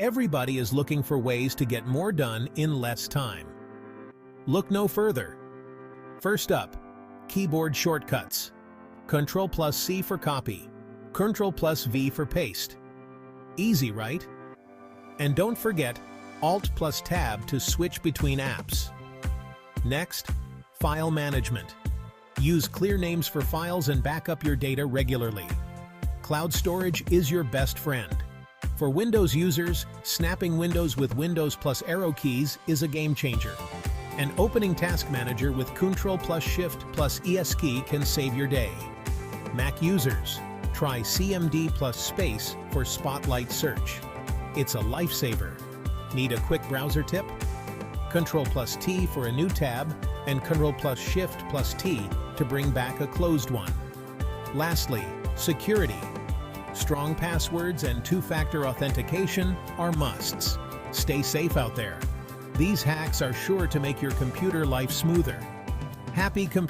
Everybody is looking for ways to get more done in less time. Look no further. First up, keyboard shortcuts. Ctrl C for copy. Ctrl V for paste. Easy, right? And don't forget Alt Tab to switch between apps. Next, file management. Use clear names for files and back up your data regularly. Cloud storage is your best friend. For Windows users, snapping windows with Windows plus arrow keys is a game changer. And opening Task Manager with Ctrl Shift plus ES key can save your day. Mac users, try CMD plus space for Spotlight search. It's a lifesaver. Need a quick browser tip? Ctrl T for a new tab, and Ctrl Shift plus T to bring back a closed one. Lastly, security. Strong passwords and two-factor authentication are musts. Stay safe out there. These hacks are sure to make your computer life smoother. Happy computing!